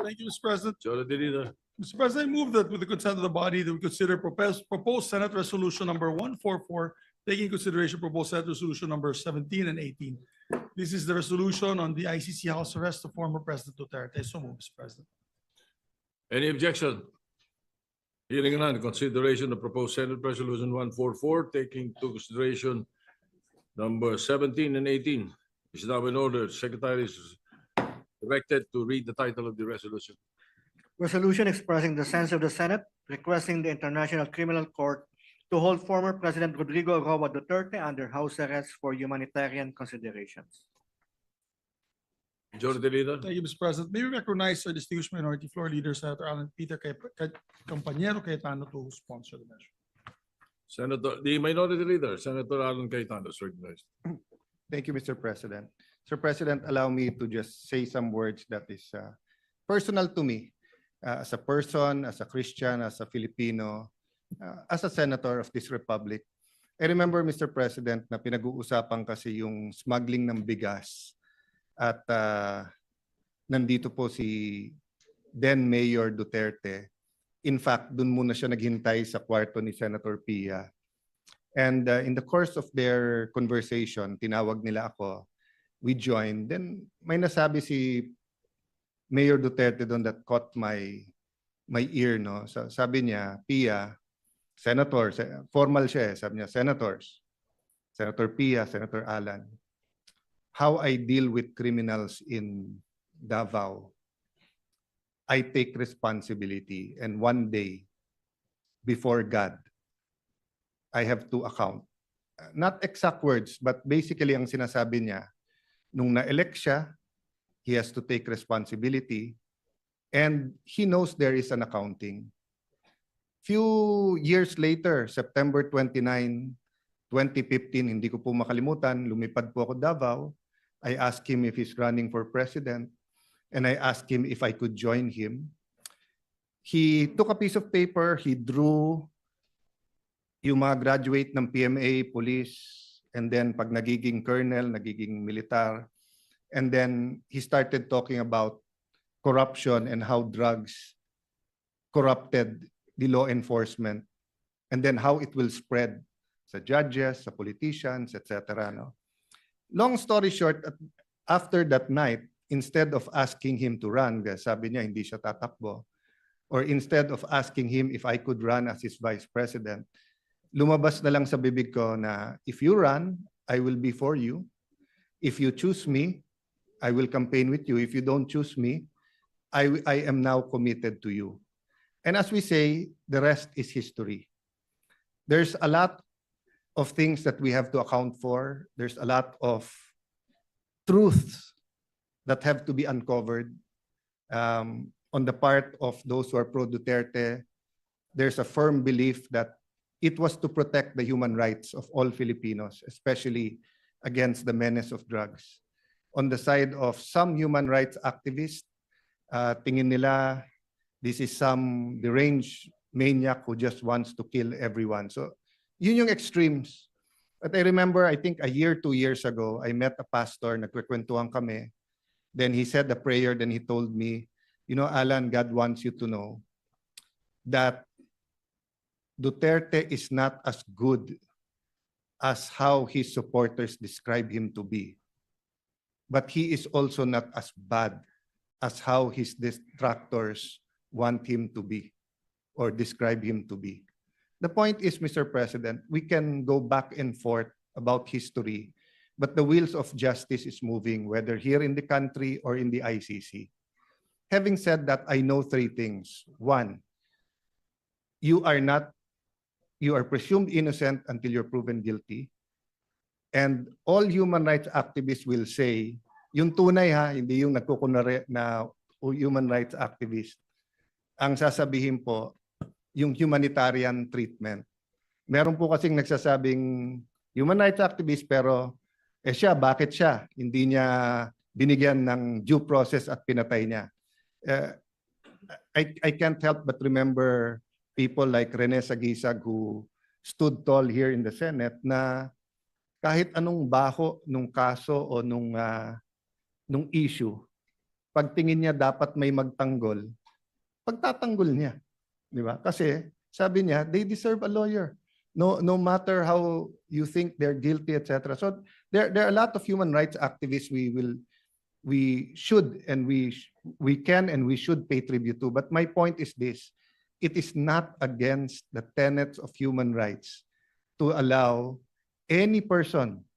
Thank you, Mr. President. Majority Leader. Mr. President, I move that with the consent of the body that we consider proposed Senate Resolution number 144, taking into consideration proposed Senate Resolution number 17 and 18. This is the resolution on the ICC house arrest of former President Duterte. So move, Mr. President. Any objection? Hearing none, consideration of proposed Senate Resolution 144, taking into consideration number 17 and 18 is now in order. Secretary is directed to read the title of the resolution. Resolution expressing the sense of the Senate requesting the International Criminal Court to hold former President Rodrigo Roa Duterte under house arrest for humanitarian considerations. Majority Leader. Thank you, Mr. President. May we recognize our distinguished minority floor leader, Senator Alan Peter Compañero Cayetano, to sponsor the measure. Senator, the Minority Leader, Senator Alan Cayetano is recognized. Thank you, Mr. President. Mr. President, allow me to just say some words that is personal to me as a person, as a Christian, as a Filipino, as a senator of this republic. I remember, Mr. President, na pinag-uusapan kasi yung smuggling ng bigas at nandito po si then Mayor Duterte. In fact, dun muna siya naghintay sa kwarto ni Senator Pia. And in the course of their conversation, tinawag nila ako, we joined. Then may nasabi si Mayor Duterte doon that caught my ear, no? So, sabi niya, Pia, Senator, formal siya, sabi niya, Senators, Senator Pia, Senator Alan, how I deal with criminals in Davao, I take responsibility, and one day, before God, I have to account. Not exact words, but basically ang sinasabi niya, nung na-elect siya, he has to take responsibility, and he knows there is an accounting. Few years later, September 29, 2015, hindi ko po makalimutan, lumipad po ako Davao. I asked him if he's running for president, and I asked him if I could join him. He took a piece of paper, he drew yung mga graduate ng PMA, police, and then pag nagiging colonel, nagiging militar, and then he started talking about corruption and how drugs corrupted the law enforcement, and then how it will spread sa judges, sa politicians, etc. No? Long story short, after that night, instead of asking him to run, sabi niya hindi siya tatakbo, or instead of asking him if I could run as his vice president, lumabas na lang sa bibig ko na if you run, I will be for you. If you choose me, I will campaign with you. If you don't choose me, I am now committed to you. And as we say, the rest is history. There's a lot of things that we have to account for. There's a lot of truths that have to be uncovered on the part of those who are pro-Duterte. There's a firm belief that it was to protect the human rights of all Filipinos, especially against the menace of drugs. On the side of some human rights activists, tingin nila this is some deranged maniac who just wants to kill everyone. So yun yung extremes. But I remember, I think a year, 2 years ago, I met a pastor, nagkwekwentuhan kami. Then he said a prayer, then he told me, you know, Alan, God wants you to know that Duterte is not as good as how his supporters describe him to be. But he is also not as bad as how his detractors want him to be or describe him to be. The point is, Mr. President, we can go back and forth about history, but the wheels of justice is moving, whether here in the country or in the ICC. Having said that, I know 3 things. 1, you are presumed innocent until you're proven guilty. And all human rights activists will say, yung tunay ha, hindi yung nagkukunwari na human rights activist. Ang sasabihin po, yung humanitarian treatment. Meron po kasing nagsasabing human rights activist pero siya, bakit siya? Hindi niya binigyan ng due process at pinatay niya. I can't help but remember people like Rene Sagisag who stood tall here in the Senate na kahit anong baho nung kaso o nung issue, pagtingin niya dapat may magtanggol, pagtatanggol niya. Di ba? Kasi sabi niya, they deserve a lawyer. No matter how you think they're guilty, etc. So there are a lot of human rights activists we should and we can and we should pay tribute to. But my point is this: it is not against the tenets of human rights to allow any person,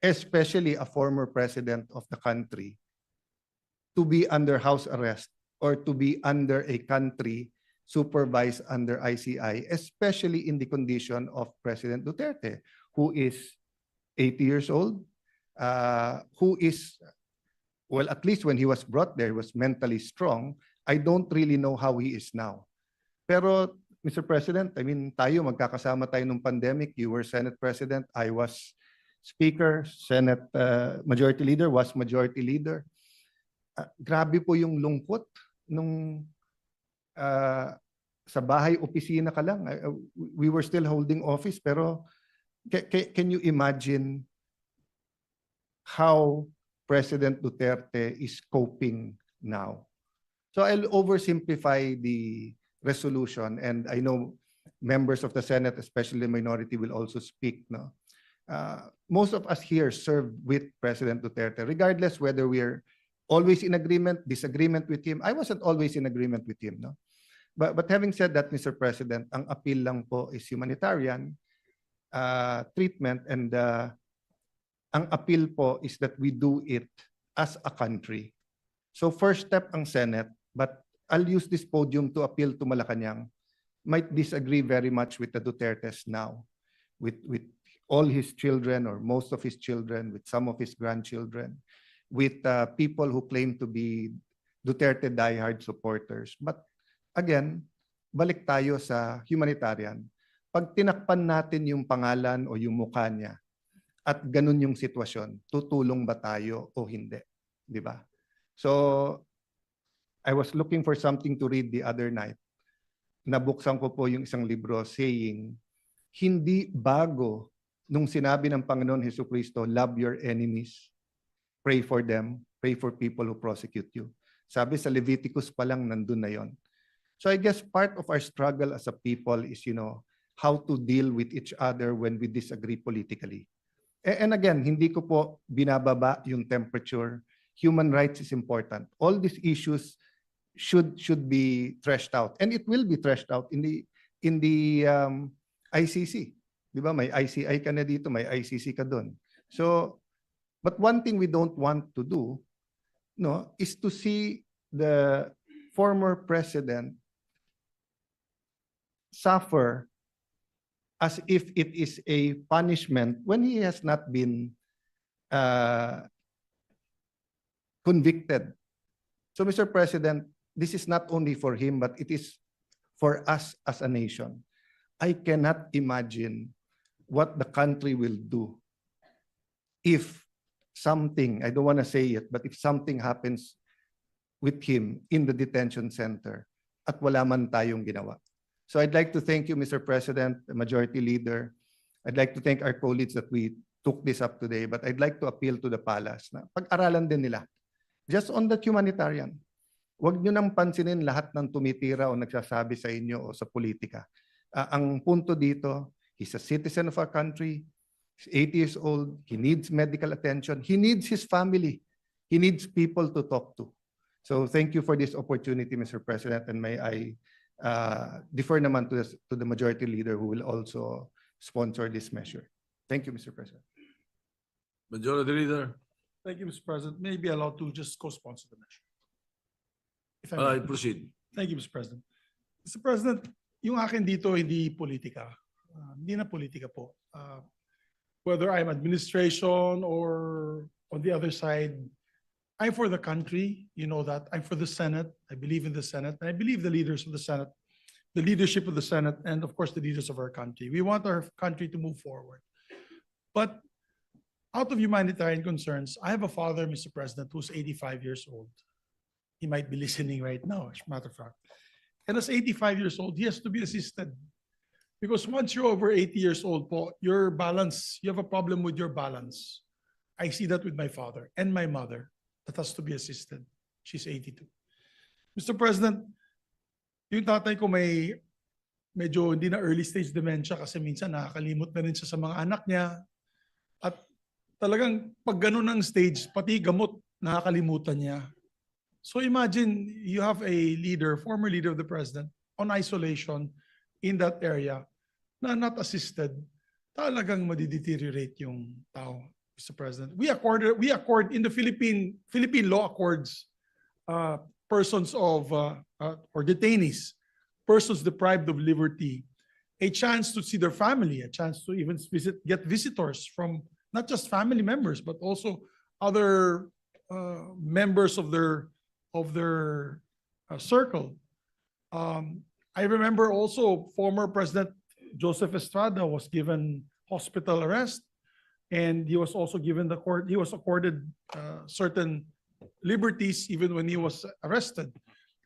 especially a former president of the country, to be under house arrest or to be under a country supervised under ICI, especially in the condition of President Duterte, who is 80 years old, who is, well, at least when he was brought there, he was mentally strong. I don't really know how he is now. Pero, Mr. President, I mean, tayo, magkakasama tayo nung pandemic. You were Senate President, I was Speaker, Senate Majority Leader, was Majority Leader. Grabe po yung lungkot nung sa bahay, opisina ka lang. We were still holding office, pero can you imagine how President Duterte is coping now? So I'll oversimplify the resolution, and I know members of the Senate, especially the minority, will also speak. No, most of us here served with President Duterte, regardless whether we're always in agreement, disagreement with him. I wasn't always in agreement with him. No, but having said that, Mr. President, ang appeal lang po is humanitarian treatment, and ang appeal po is that we do it as a country. So first step ang Senate, but I'll use this podium to appeal to Malacanang. Might disagree very much with the Dutertes now, with all his children or most of his children, with some of his grandchildren, with people who claim to be Duterte diehard supporters. But again, balik tayo sa humanitarian. Pag tinakpan natin yung pangalan o yung mukha niya, at ganun yung sitwasyon, tutulong ba tayo o hindi? Di ba? So, I was looking for something to read the other night. Nabuksan ko po yung isang libro saying, hindi bago nung sinabi ng Panginoon Jesucristo, love your enemies, pray for them, pray for people who prosecute you. Sabi sa Leviticus pa lang, nandun na yon. So I guess part of our struggle as a people is, how to deal with each other when we disagree politically. And again, hindi ko po binababa yung temperature. Human rights is important. All these issues should be threshed out, and it will be threshed out in the ICC. Di ba? May ICI ka na dito, may ICC ka doon. So, but one thing we don't want to do, is to see the former president suffer as if it is a punishment when he has not been convicted. So, Mr. President, this is not only for him, but it is for us as a nation. I cannot imagine what the country will do if something, I don't want to say it, but if something happens with him in the detention center at wala man tayong ginawa. So I'd like to thank you, Mr. President, the Majority Leader. I'd like to thank our colleagues that we took this up today, but I'd like to appeal to the palace na pag-aralan din nila. Just on that humanitarian. Huwag nyo nang pansinin lahat ng tumitira o nagsasabi sa inyo o sa politika. Ang punto dito, he's a citizen of our country, he's 80 years old, he needs medical attention, he needs his family, he needs people to talk to. So thank you for this opportunity, Mr. President, and may I defer naman to the Majority Leader who will also sponsor this measure. Thank you, Mr. President. Majority Leader, Thank you, Mr. President. May I be allowed to just co-sponsor the measure? If I may. proceed. Thank you, Mr. President. Mr. President, yung akin dito hindi politika. Hindi na politika po. Whether I'm administration or on the other side, I'm for the country, you know that. I'm for the Senate. I believe in the Senate. And I believe the leaders of the Senate, the leadership of the Senate, and of course the leaders of our country. We want our country to move forward. But out of humanitarian concerns, I have a father, Mr. President, who's 85 years old. He might be listening right now, as a matter of fact. And as 85 years old, he has to be assisted. Because once you're over 80 years old, po, your balance, you have a problem with your balance. I see that with my father and my mother that has to be assisted. She's 82. Mr. President, yung tatay ko may medyo hindi na early stage dementia kasi minsan nakakalimot na rin siya sa mga anak niya. At talagang pag ganun ang stage, pati gamot nakakalimutan niya. So imagine you have a leader, former leader of the president, on isolation in that area na not assisted, talagang madideteriorate yung tao, Mr. President. We accord in the Philippine law accords persons of or detainees, persons deprived of liberty, a chance to see their family, a chance to even get visitors from not just family members but also other members of their circle. I remember also former President Joseph Estrada was given hospital arrest, and he was also given he was accorded certain liberties even when he was arrested.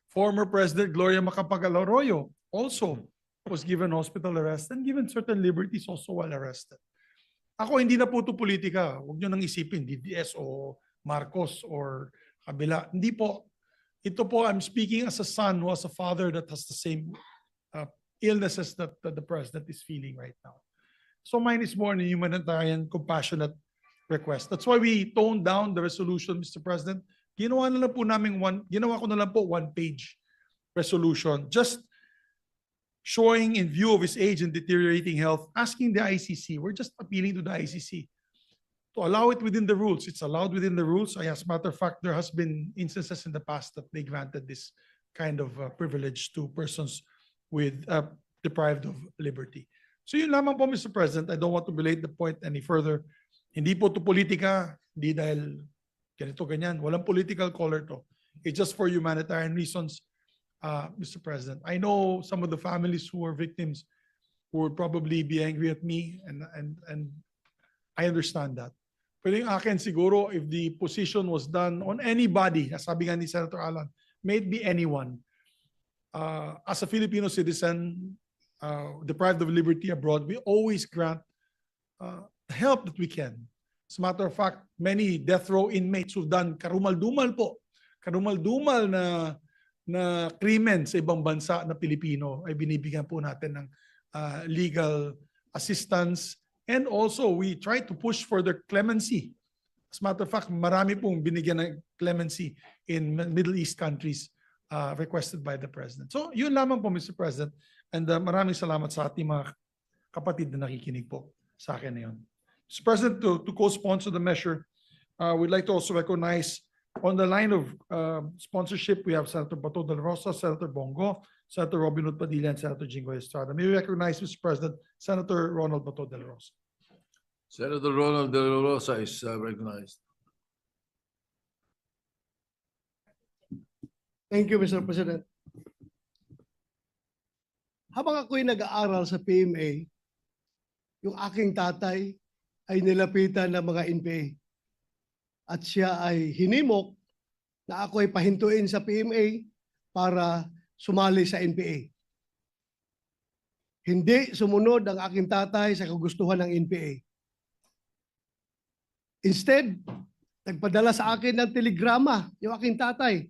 Former President Gloria Macapagal Arroyo also was given hospital arrest and given certain liberties also while arrested. Ako, hindi na po ito politika. Huwag nyo nang isipin, DDS o Marcos or kabila. Hindi po. Ito po, I'm speaking as a son who has a father that has the same illnesses that the president is feeling right now. So mine is more an humanitarian, compassionate request. That's why we toned down the resolution, Mr. President. Ginawa ko na lang po one-page resolution, just showing in view of his age and deteriorating health, asking the ICC, we're just appealing to the ICC to allow it within the rules. It's allowed within the rules. As a matter of fact, there has been instances in the past that they granted this kind of privilege to persons with deprived of liberty. So yun lamang po, Mr. President. I don't want to belate the point any further. Hindi po ito politika, hindi dahil ganito ganyan. Walang political color to. It's just for humanitarian reasons, Mr. President. I know some of the families who are victims who would probably be angry at me, and I understand that. Pero yung akin siguro, if the position was done on anybody, sabi nga ni Senator Alan, may it be anyone, as a Filipino citizen, deprived of liberty abroad, we always grant help that we can. As a matter of fact, many death row inmates who've done karumal-dumal na krimen sa ibang bansa na Pilipino ay binibigyan po natin ng legal assistance. And also, we try to push for their clemency. As a matter of fact, marami pong binigyan ng clemency in Middle East countries requested by the President. So, yun lamang po, Mr. President. And maraming salamat sa ating mga kapatid na nakikinig po sa akin na yun. Mr. President, to co-sponsor the measure, we'd like to also recognize on the line of sponsorship, we have Senator Bato de la Rosa, Senator Bongo, Senator Robin Hood Padilla, and Senator Jingoy Estrada. May we recognize, Mr. President, Senator Ronald Bato de la Rosa. Senator Ronald De La Rosa is recognized. Thank you, Mr. President. Habang ako'y nag-aaral sa PMA, yung aking tatay ay nilapitan ng mga NPA. At siya ay hinimok na ako ay pahintuin sa PMA para sumali sa NPA. Hindi sumunod ang aking tatay sa kagustuhan ng NPA. Instead, nagpadala sa akin ng telegrama yung aking tatay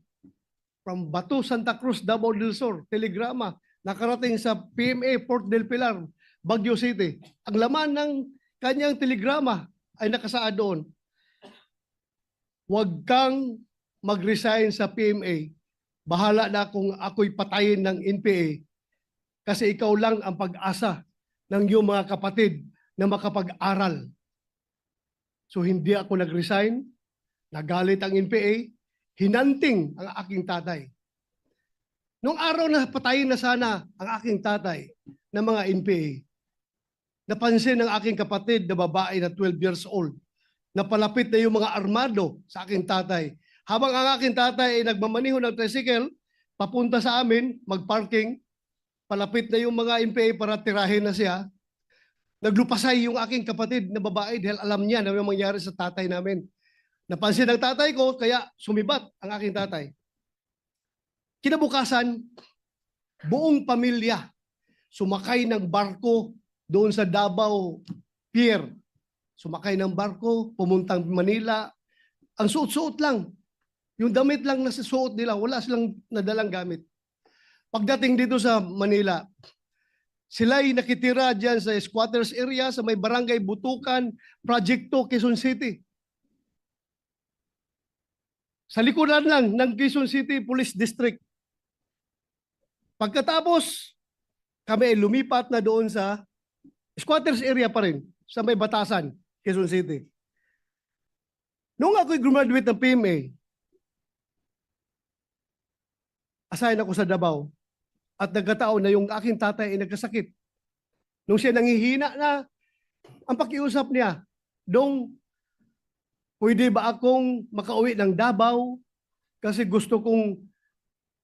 from Batu, Santa Cruz, Davao del Sur, telegrama, nakarating sa PMA Port del Pilar, Baguio City. Ang laman ng kanyang telegrama ay nakasaad doon, huwag kang mag-resign sa PMA, bahala na kung ako'y patayin ng NPA kasi ikaw lang ang pag-asa ng iyong mga kapatid na makapag-aral. So hindi ako nag-resign, nagalit ang NPA, hinanting ang aking tatay. Nung araw na patayin na sana ang aking tatay ng mga NPA, napansin ng aking kapatid na babae na 12 years old, na palapit na yung mga armado sa aking tatay. Habang ang aking tatay ay nagmamaniho ng tricycle, papunta sa amin, mag-parking, palapit na yung mga NPA para tirahin na siya, naglupasay yung aking kapatid na babae dahil alam niya na may mangyari sa tatay namin. Napansin ng tatay ko, kaya sumibat ang aking tatay. Kinabukasan, buong pamilya sumakay ng barko doon sa Davao Pier. Sumakay ng barko, pumuntang Manila. Ang suot-suot lang. Yung damit lang na susuot nila, wala silang nadalang gamit. Pagdating dito sa Manila, sila'y nakitira dyan sa squatters area, sa may barangay Butukan, Project 2, Quezon City. Sa likuran lang ng Quezon City Police District. Pagkatapos, kami ay lumipat na doon sa squatters area pa rin, sa may Batasan, Quezon City. Noong ako'y graduate ng PMA, assign ako sa Davao at nagkataon na yung aking tatay ay nagkasakit. Nung siya nanghihina na, ang pakiusap niya, Dong, pwede ba akong makauwi ng Davao kasi gusto kong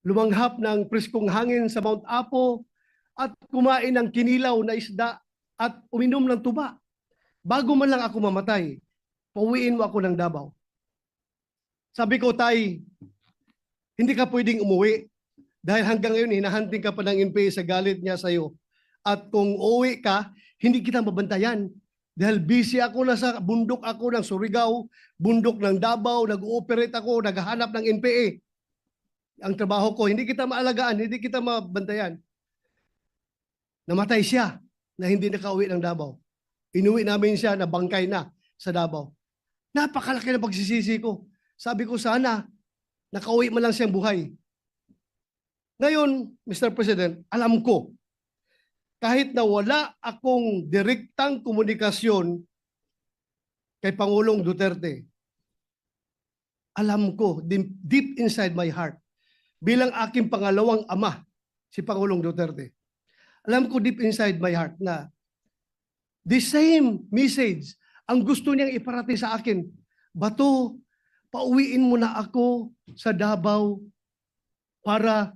lumanghap ng preskong hangin sa Mount Apo at kumain ng kinilaw na isda at uminom ng tuba. Bago man lang ako mamatay, pauwiin mo ako ng Davao. Sabi ko, Tay, hindi ka pwedeng umuwi dahil hanggang ngayon hinahanting ka pa ng NPA sa galit niya sa iyo. At kung uuwi ka, hindi kita mabantayan. Dahil busy ako, nasa bundok ako ng Surigao, bundok ng Davao, nag-ooperate ako, naghahanap ng NPA. Ang trabaho ko, hindi kita maalagaan, hindi kita mabantayan. Namatay siya na hindi nakauwi ng Davao. Inuwi namin siya na bangkay na sa Davao. Napakalaki na pagsisisi ko. Sabi ko sana, nakauwi man lang siyang buhay. Ngayon, Mr. President, alam ko, kahit na wala akong direktang komunikasyon kay Pangulong Duterte, alam ko, deep inside my heart, bilang aking pangalawang ama, si Pangulong Duterte, alam ko deep inside my heart na the same message ang gusto niyang iparating sa akin. Bato, pauwiin mo na ako sa Davao para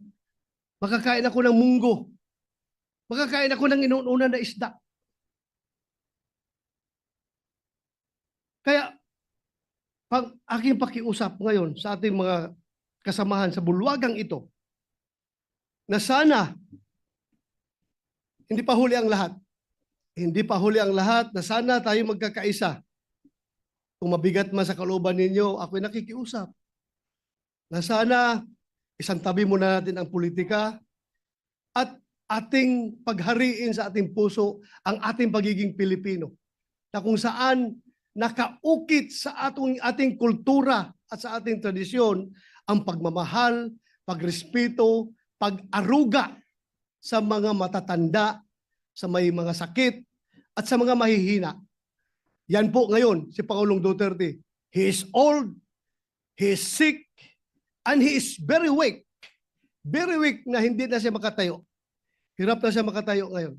makakain ako ng munggo. Makakain ako ng inuuna na isda. Kaya, pag aking pakiusap ngayon sa ating mga kasamahan sa bulwagang ito, na sana, hindi pa huli ang lahat. Hindi pa huli ang lahat, na sana tayo magkakaisa. Kung mabigat man sa kalooban ninyo, ako'y nakikiusap. Na sana, isang tabi muna natin ang politika at ating paghariin sa ating puso ang ating pagiging Pilipino. Na kung saan nakaukit sa ating kultura at sa ating tradisyon ang pagmamahal, pagrespeto, pag-aruga sa mga matatanda, sa may mga sakit, at sa mga mahihina. Yan po ngayon si Pangulong Duterte. He is old, he is sick, and he is very weak. Very weak na hindi na siya makatayo. Hirap na siya makatayo ngayon.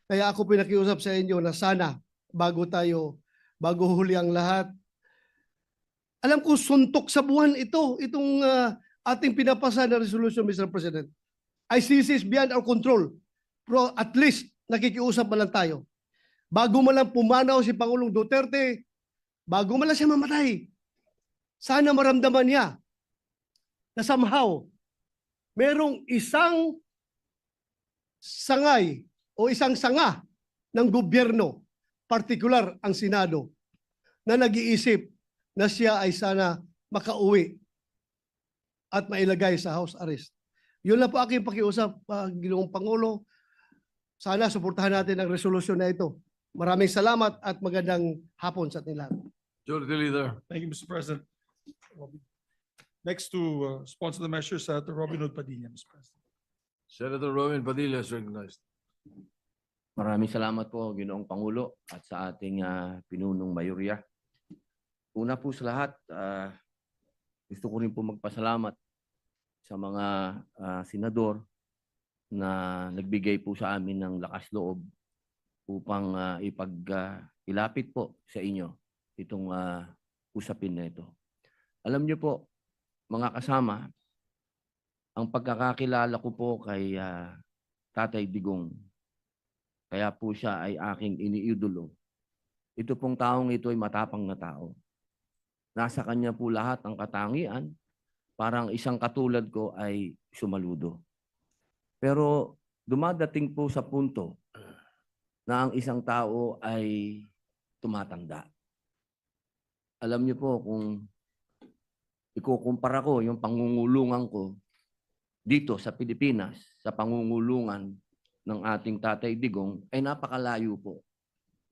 Kaya ako pinakiusap sa inyo na sana bago huli ang lahat. Alam ko suntok sa buwan itong ating pinapasa na resolution, Mr. President. ICC is beyond our control. Pero at least nakikiusap man lang tayo. Bago man lang pumanaw si Pangulong Duterte, bago man lang siya mamatay, sana maramdaman niya na somehow merong isang sangay o isang sanga ng gobyerno, partikular ang Senado, na nag-iisip na siya ay sana makauwi at mailagay sa house arrest. Yun lang po aking pakiusap, Ginoong Pangulo. Sana suportahan natin ang resolusyon na ito. Maraming salamat at magandang hapon sa ating lahat. Majority Leader. Thank you, Mr. President. Next to sponsor the measure, Senator Robin Hood Padilla, Mr. President. Senator Robin Padilla is recognized. Maraming salamat po, Ginoong Pangulo, at sa ating pinunong mayorya. Una po sa lahat, gusto ko rin po magpasalamat sa mga senador na nagbigay po sa amin ng lakas loob upang ilapit po sa inyo itong usapin na ito. Alam niyo po, mga kasama, ang pagkakakilala ko po kay Tatay Digong, kaya po siya ay aking iniidolo. Ito pong taong ito ay matapang na tao. Nasa kanya po lahat ang katangian, parang isang katulad ko ay sumaludo. Pero dumadating po sa punto na ang isang tao ay tumatanda. Alam niyo po kung ikukumpara ko yung pangungulungan ko dito sa Pilipinas, sa pangungulungan ng ating Tatay Digong, ay napakalayo po.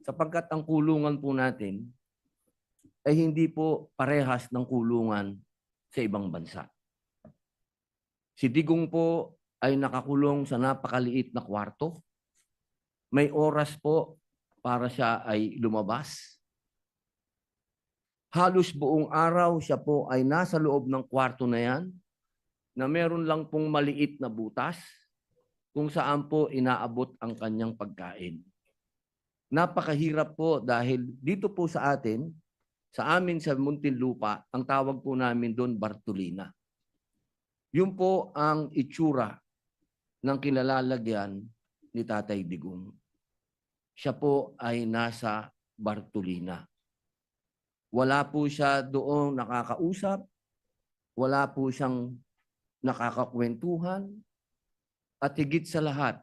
Sapagkat ang kulungan po natin ay hindi po parehas ng kulungan sa ibang bansa. Si Digong po ay nakakulong sa napakaliit na kwarto. May oras po para siya ay lumabas. Halos buong araw siya po ay nasa loob ng kwarto na yan na meron lang pong maliit na butas kung saan po inaabot ang kanyang pagkain. Napakahirap po dahil dito po sa atin, sa amin sa Muntinlupa, ang tawag po namin doon Bartolina. Yun po ang itsura ng kilalalagyan ni Tatay Digong. Siya po ay nasa Bartolina. Wala po siya doon nakakausap, wala po siyang nakakakwentuhan, at higit sa lahat,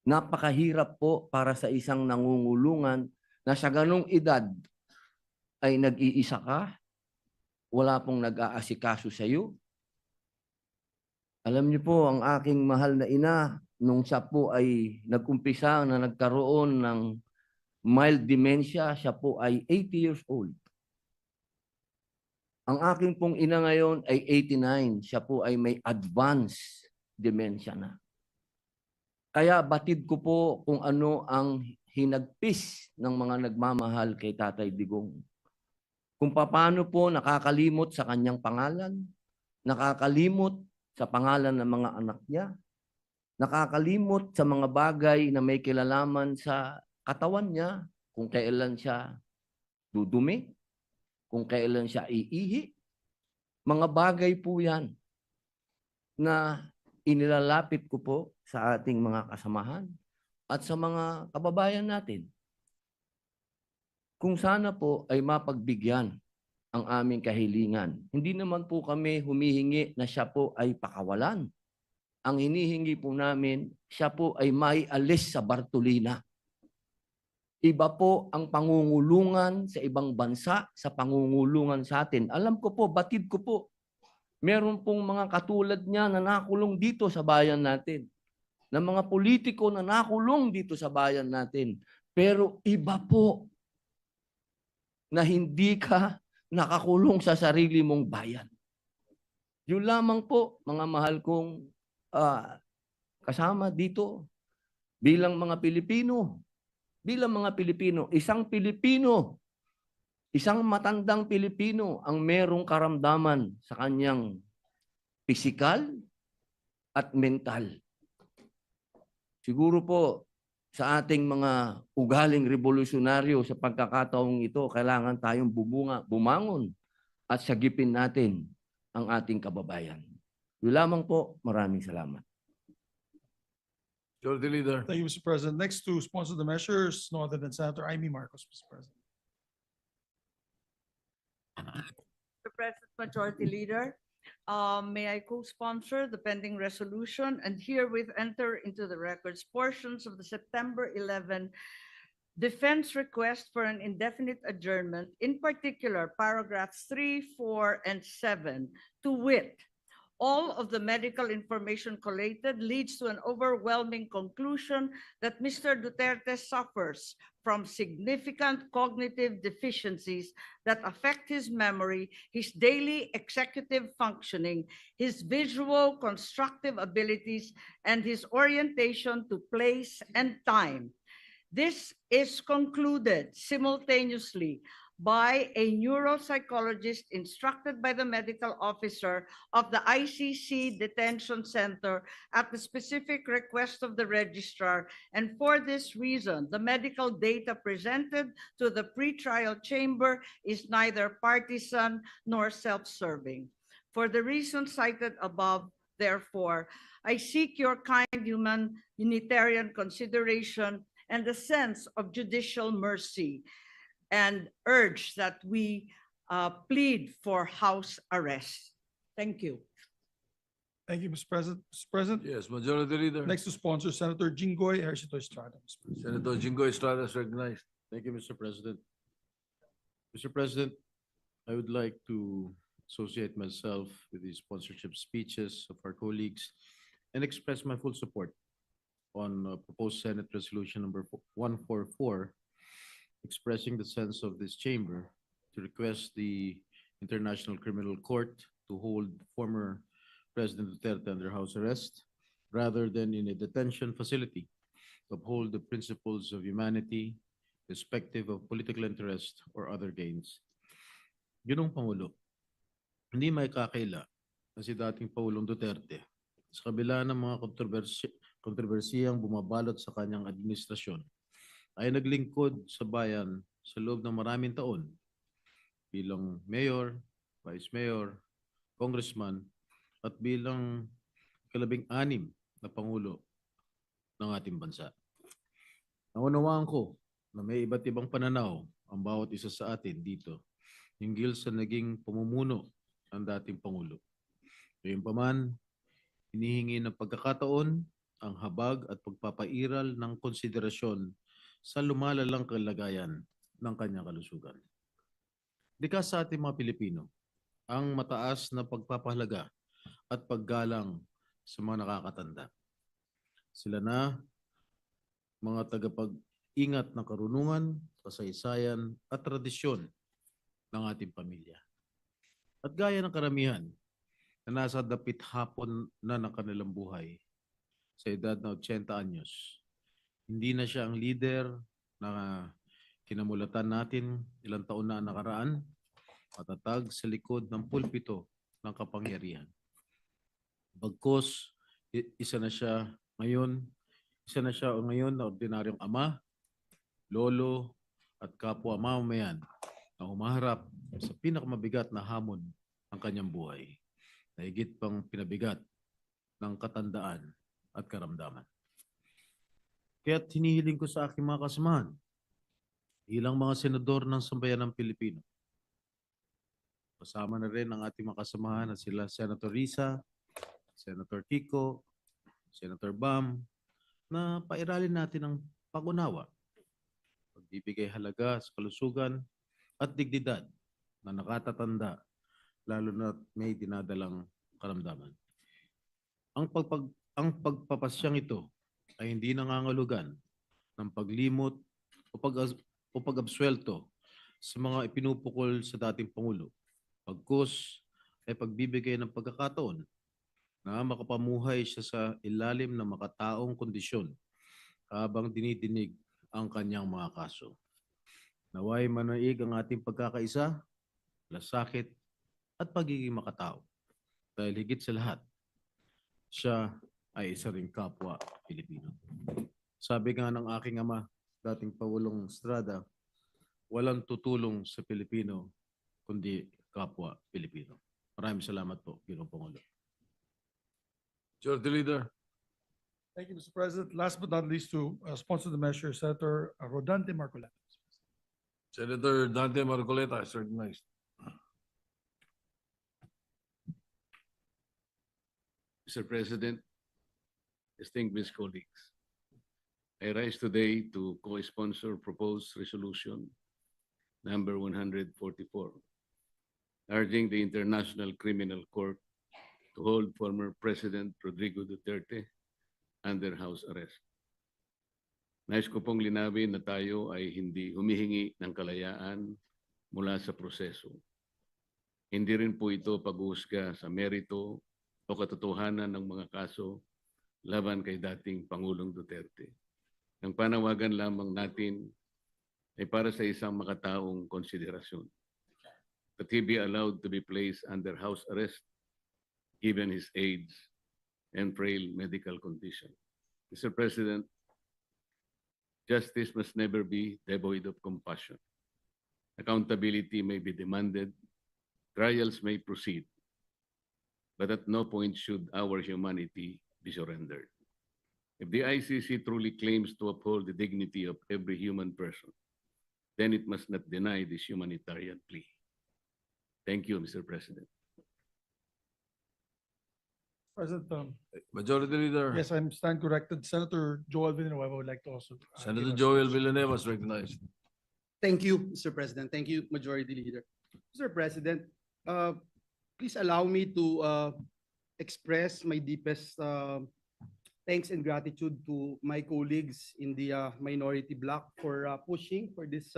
napakahirap po para sa isang nangungulungan na sa ganong edad ay nag-iisa ka, wala pong nag-aasikaso sa iyo. Alam niyo po, ang aking mahal na ina, nung siya po ay nag-umpisa na nagkaroon ng mild dementia, siya po ay 80 years old. Ang aking pong ina ngayon ay 89. Siya po ay may advanced dementia na. Kaya batid ko po kung ano ang hinagpis ng mga nagmamahal kay Tatay Digong. Kung paano po nakakalimot sa kanyang pangalan, nakakalimot sa pangalan ng mga anak niya, nakakalimot sa mga bagay na may kilalaman sa katawan niya, kung kailan siya dudumi, kung kailan siya iihi. Mga bagay po yan na inilalapit ko po sa ating mga kasamahan at sa mga kababayan natin. Kung sana po ay mapagbigyan ang aming kahilingan. Hindi naman po kami humihingi na siya po ay pakawalan. Ang hinihingi po namin, siya po ay maialis sa Bartolina. Iba po ang pangungulungan sa ibang bansa sa pangungulungan sa atin. Alam ko po, batid ko po, meron pong mga katulad niya na nakulong dito sa bayan natin. Na mga politiko na nakulong dito sa bayan natin. Pero iba po na hindi ka nakakulong sa sarili mong bayan. Yun lamang po, mga mahal kong kasama dito bilang mga Pilipino. Bilang mga Pilipino, isang matandang Pilipino ang merong karamdaman sa kanyang pisikal at mental. Siguro po sa ating mga ugaling revolusyonaryo sa pagkakataong ito, kailangan tayong bumangon at sagipin natin ang ating kababayan. Yun lamang po, maraming salamat. Majority Leader. Thank you, Mr. President. Next to sponsor the measures, no other than Senator Amy Marcos, Mr. President. Mr. President, Majority Leader, may I co-sponsor the pending resolution and herewith enter into the records portions of the September 11 defense request for an indefinite adjournment, in particular paragraphs 3, 4, and 7, to wit, all of the medical information collated leads to an overwhelming conclusion that Mr. Duterte suffers from significant cognitive deficiencies that affect his memory, his daily executive functioning, his visual constructive abilities, and his orientation to place and time. This is concluded simultaneously by a neuropsychologist instructed by the medical officer of the ICC Detention Center at the specific request of the registrar. And for this reason, the medical data presented to the pretrial chamber is neither partisan nor self-serving. For the reasons cited above, therefore, I seek your kind humanitarian consideration and a sense of judicial mercy, and urge that we plead for house arrest. Thank you. Thank you, Mr. President. Mr. President, Yes, Majority Leader. next to sponsor Senator Jinggoy Ejercito Estrada. Mr. President. Senator Jingo Estrada is recognized. Thank you, Mr. President. Mr. President, I would like to associate myself with the sponsorship speeches of our colleagues and express my full support on proposed Senate Resolution number 144, expressing the sense of this chamber to request the International Criminal Court to hold former President Duterte under house arrest rather than in a detention facility, to uphold the principles of humanity, irrespective of political interest or other gains. Ginong Pangulo, hindi may kakaila na si dating Pangulong Duterte sa kabila ng mga kontrobersiyang bumabalot sa kanyang administrasyon ay naglingkod sa bayan sa loob ng maraming taon bilang mayor, vice mayor, congressman at bilang kalabing-anim na pangulo ng ating bansa. Naunawaan ko na may iba't ibang pananaw ang bawat isa sa atin dito hinggil sa naging pamumuno ng dating pangulo. Gayunpaman, hinihingi ng pagkakataon ang habag at pagpapairal ng konsiderasyon sa lumalalang kalagayan ng kanyang kalusugan. Likas sa ating mga Pilipino ang mataas na pagpapahalaga at paggalang sa mga nakakatanda. Sila na mga tagapag-ingat ng karunungan, kasaysayan at tradisyon ng ating pamilya. At gaya ng karamihan na nasa dapit hapon na ng kanilang buhay sa edad na 80 anyos, hindi na siya ang leader na kinamulatan natin ilang taon na nakaraan, matatag sa likod ng pulpito ng kapangyarihan. Bagkus, isa na siya ngayon na ordinaryong ama, lolo at kapwa mamamayan na humaharap sa pinakamabigat na hamon ng kanyang buhay, na higit pang pinabigat ng katandaan at karamdaman. Kaya't hinihiling ko sa aking mga kasamahan, ilang mga senador ng sambayan ng Pilipino, kasama na rin ang ating mga kasamahan na sila Senator Risa, Senator Kiko, Senator Bam, na pairalin natin ang pag-unawa, pagbibigay halaga sa kalusugan at dignidad na nakatatanda, lalo na may dinadalang karamdaman. Ang pagpapasyang ito ay hindi nangangahulugan ng paglimot o pag-absuelto sa mga ipinupukol sa dating Pangulo. Pagkus ay pagbibigay ng pagkakataon na makapamuhay siya sa ilalim ng makataong kondisyon habang dinidinig ang kanyang mga kaso. Naway manaig ang ating pagkakaisa, lasakit at pagiging makatao. Dahil higit sa lahat, siya ay isa ring kapwa Pilipino. Sabi nga ng aking ama, dating Pangulong Estrada, walang tutulong sa Pilipino kundi kapwa Pilipino. Maraming salamat po, Ginoong Pangulo. Majority Leader. Thank you, Mr. President. Last but not least, to sponsor the measure, Senator Rodante Marcoleta. Senator Dante Marcoleta is recognized. Mr. President, distinguished colleagues, I rise today to co-sponsor proposed resolution number 144, urging the International Criminal Court to hold former President Rodrigo Duterte under house arrest. Nais ko pong linawin na tayo ay hindi humihingi ng kalayaan mula sa proseso. Hindi rin po ito pag-uusga sa merito o katotohanan ng mga kaso laban kay dating Pangulong Duterte. Ang panawagan lamang natin ay para sa isang makataong konsiderasyon. That he be allowed to be placed under house arrest given his age and frail medical condition. Mr. President, justice must never be devoid of compassion. Accountability may be demanded, trials may proceed, but at no point should our humanity be surrendered. If the ICC truly claims to uphold the dignity of every human person, then it must not deny this humanitarian plea. Thank you, Mr. President. President, Majority Leader. yes, I'm stand corrected. Senator Joel Villanueva would like to also. Senator give us- Joel Villanueva is recognized. Thank you, Mr. President. Thank you, Majority Leader. Mr. President, please allow me to express my deepest thanks and gratitude to my colleagues in the minority bloc for pushing for this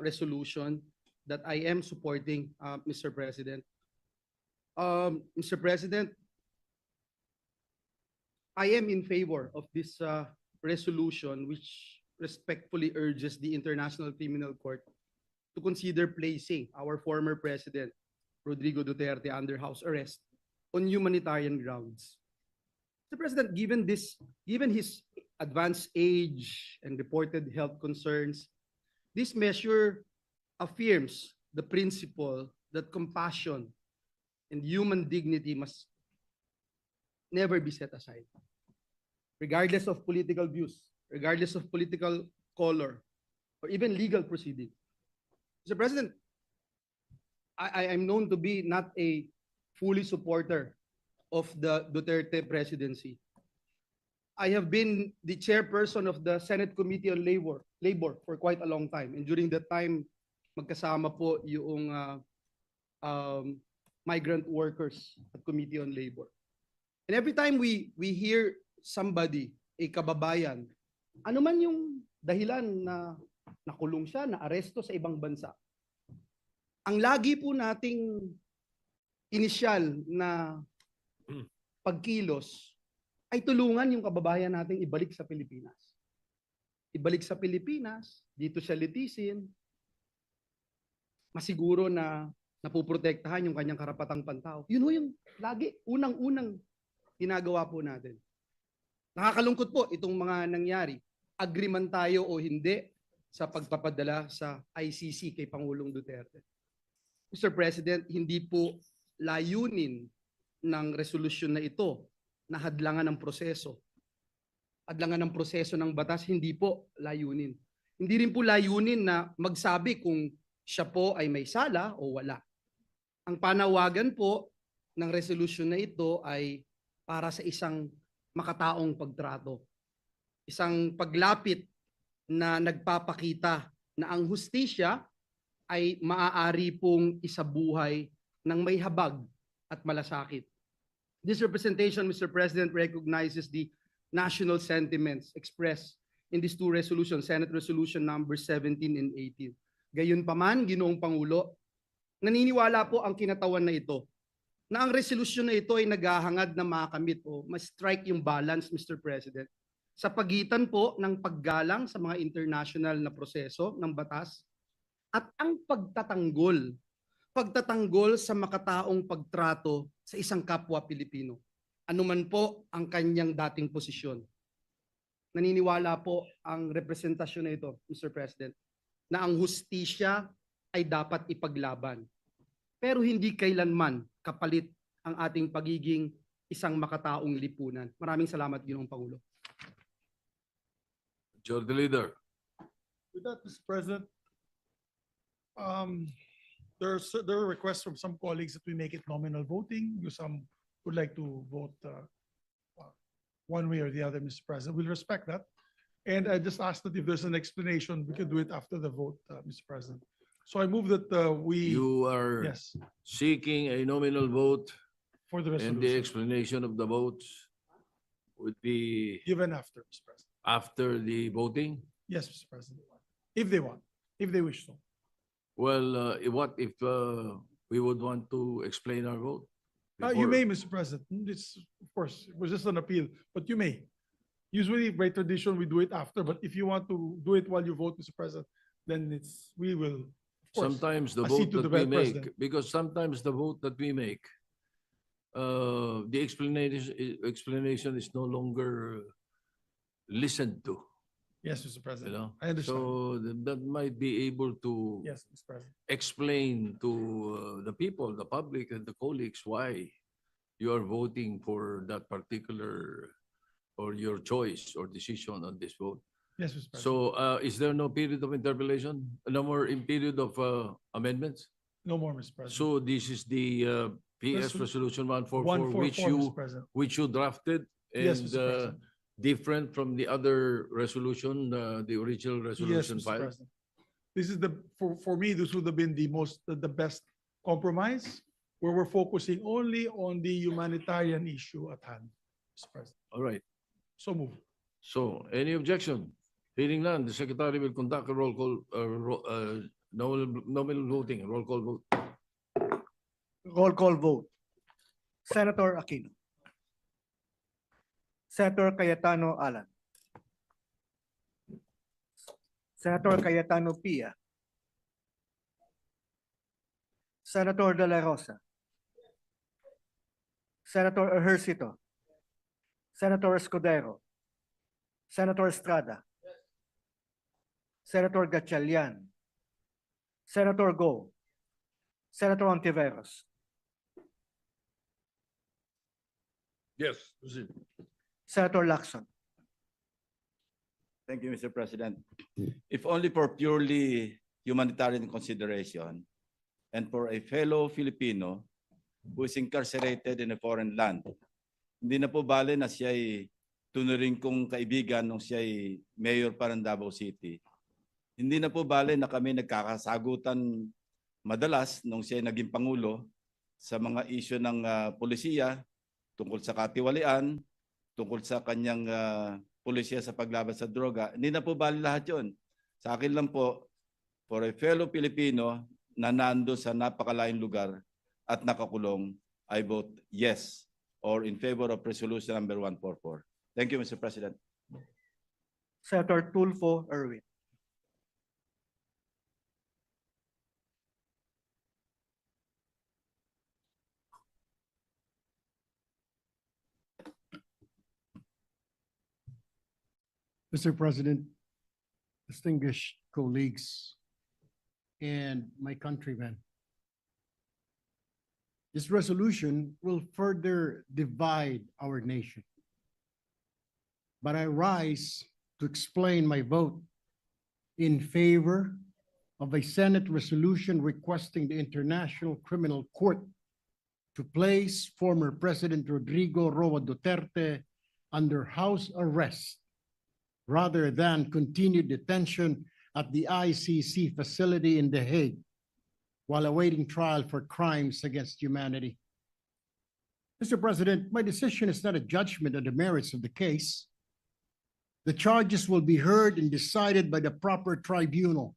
resolution that I am supporting, Mr. President. Mr. President, I am in favor of this resolution which respectfully urges the International Criminal Court to consider placing our former president, Rodrigo Duterte, under house arrest on humanitarian grounds. Mr. President, given his advanced age and reported health concerns, this measure affirms the principle that compassion and human dignity must never be set aside, regardless of political views, regardless of political color, or even legal proceeding. Mr. President, I am known to be not a fully supporter of the Duterte presidency. I have been the chairperson of the Senate Committee on Labor for quite a long time. And during that time, magkasama po yung migrant workers at Committee on Labor. And every time we hear somebody, a kababayan, ano man yung dahilan na nakulong siya, na aresto sa ibang bansa, ang lagi po nating inisyal na pagkilos ay tulungan yung kababayan nating ibalik sa Pilipinas. Ibalik sa Pilipinas, dito siya litisin, masiguro na napuprotektahan yung kanyang karapatang pantao. Yun ho yung lagi, unang-unang ginagawa po natin. Nakakalungkot po itong mga nangyari. Agree man tayo o hindi sa pagpapadala sa ICC kay Pangulong Duterte. Mr. President, hindi po layunin ng resolusyon na ito na hadlangan ng proseso. Hadlangan ng proseso ng batas, hindi po layunin. Hindi rin po layunin na magsabi kung siya po ay may sala o wala. Ang panawagan po ng resolusyon na ito ay para sa isang makataong pagtrato. Isang paglapit na nagpapakita na ang hustisya ay maaari pong isabuhay ng may habag at malasakit. This representation, Mr. President, recognizes the national sentiments expressed in these two resolutions, Senate Resolution number 17 and 18. Gayunpaman, Ginoong Pangulo, naniniwala po ang kinatawan na ito na ang resolusyon na ito ay naghahangad na makamit o ma-strike yung balance, Mr. President, sa pagitan po ng paggalang sa mga international na proseso ng batas at ang pagtatanggol sa makataong pagtrato sa isang kapwa Pilipino, anuman po ang kanyang dating posisyon. Naniniwala po ang representasyon na ito, Mr. President, na ang hustisya ay dapat ipaglaban. Pero hindi kailanman kapalit ang ating pagiging isang makataong lipunan. Maraming salamat, Ginoong Pangulo. Majority Leader. With that, Mr. President, there are requests from some colleagues that we make it nominal voting. Some would like to vote one way or the other, Mr. President. We'll respect that. And I just ask that if there's an explanation, we can do it after the vote, Mr. President. So I move that You are yes, seeking a nominal vote for the and the resolution, explanation of the votes would be given after, Mr. President. after the voting? Yes, Mr. President, if they want, if they wish to. Well, what if we would want to explain our vote? You before- may, Mr. President. It's, of course, it was just an appeal, but you may. Usually by tradition, we do it after, but if you want to do it while you vote, Mr. President, then we will, of course. Sometimes the accede vote to that the we make, President. because sometimes the vote that we make, the explanation is no longer listened to, Yes, Mr. you President. know? I understand. So that might be able to Yes, Mr. President. explain to the people, the public and the colleagues why you are voting for that particular or your choice or decision on this vote. Yes, Mr. President. So is there no period of interpolation? No more in period of amendments? No more, Mr. President. So this is the PS Resolution 144, 144, Mr. President. which you drafted Yes, and Mr. President. different from the other resolution, the original Yes, resolution Mr. filed? President. This is for me, this would have been the best compromise where we're focusing only on the humanitarian issue at hand. Mr. President. All right. So move. So, any objection? Hearing none, the secretary will conduct a roll call, nominal voting, roll call vote. Roll call vote. Senator Aquino. Senator Cayetano Alan. Senator Cayetano Pia. Senator De La Rosa. Senator Ejercito. Senator Escudero. Senator Estrada. Senator Gatchalian. Senator Go. Senator Ontiveros. Yes, proceed. Senator Lacson. Thank you, Mr. President. If only for purely humanitarian consideration and for a fellow Filipino who is incarcerated in a foreign land, hindi na po bale na siya ay tunuring kong kaibigan nung siya ay mayor pa ng Davao City. Hindi na po bale na kami nagkakasagutan madalas nung siya ay naging pangulo sa mga isyu ng polisiya tungkol sa katiwalian, tungkol sa kanyang pulisya sa paglaban sa droga. Hindi na po bali lahat yun. Sa akin lang po, for a fellow Filipino na nando sa napakalayong lugar at nakakulong, I vote yes or in favor of resolution number 144. Thank you, Mr. President. Senator Tulfo Erwin. Mr. President, distinguished colleagues, and my countrymen. This resolution will further divide our nation. But I rise to explain my vote in favor of a Senate resolution requesting the International Criminal Court to place former President Rodrigo Roa Duterte under house arrest rather than continued detention at the ICC facility in The Hague while awaiting trial for crimes against humanity. Mr. President, my decision is not a judgment on the merits of the case. The charges will be heard and decided by the proper tribunal.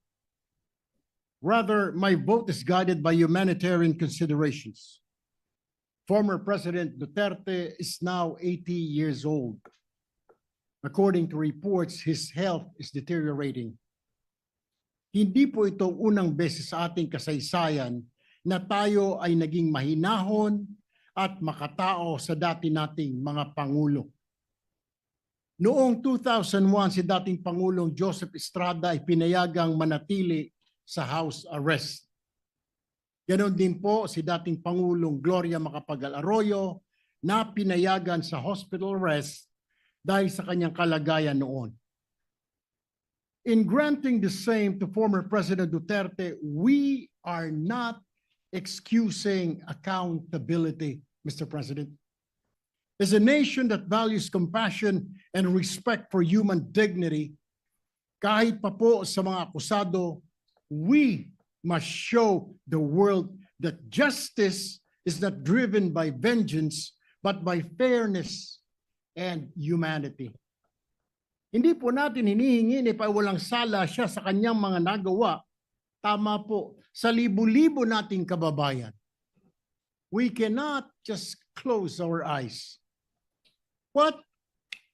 Rather, my vote is guided by humanitarian considerations. Former President Duterte is now 80 years old. According to reports, his health is deteriorating. Hindi po ito unang beses sa ating kasaysayan na tayo ay naging mahinahon at makatao sa dati nating mga pangulo. Noong 2001, si dating Pangulong Joseph Estrada ay pinayagang manatili sa house arrest. Ganon din po si dating Pangulong Gloria Macapagal Arroyo na pinayagan sa hospital arrest dahil sa kanyang kalagayan noon. In granting the same to former President Duterte, we are not excusing accountability, Mr. President. As a nation that values compassion and respect for human dignity, kahit pa po sa mga akusado, we must show the world that justice is not driven by vengeance, but by fairness and humanity. Hindi po natin hinihingi ni walang sala siya sa kanyang mga nagawa. Tama po, sa libu-libo nating kababayan. We cannot just close our eyes. What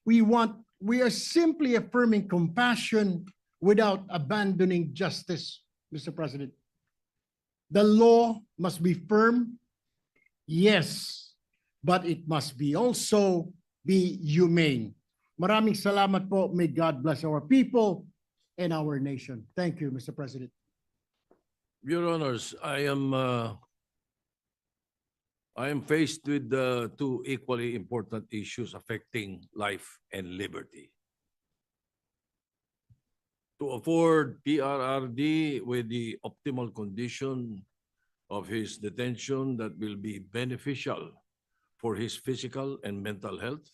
we want, we are simply affirming compassion without abandoning justice, Mr. President. The law must be firm, yes, but it must be also be humane. Maraming salamat po. May God bless our people and our nation. Thank you, Mr. President. Your Honors, I am faced with two equally important issues affecting life and liberty. To afford PRRD with the optimal condition of his detention that will be beneficial for his physical and mental health,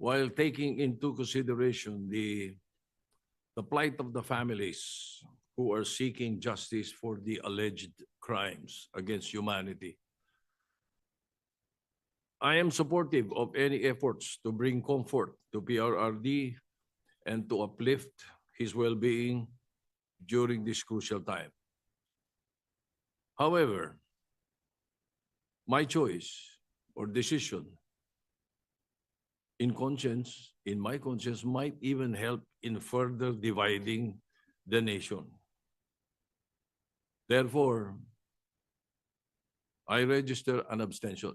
while taking into consideration the plight of the families who are seeking justice for the alleged crime. crimes against humanity. I am supportive of any efforts to bring comfort to PRRD and to uplift his well-being during this crucial time. However, my choice or decision in my conscience might even help in further dividing the nation. Therefore, I register an abstention.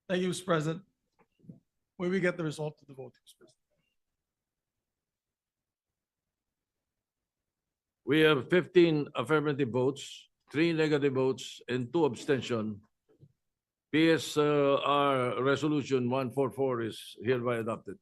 Thank you, Mr. President. When we get the result of the vote, Mr. President. We have 15 affirmative votes, 3 negative votes, and 2 abstention. PSR Resolution 144 is hereby adopted.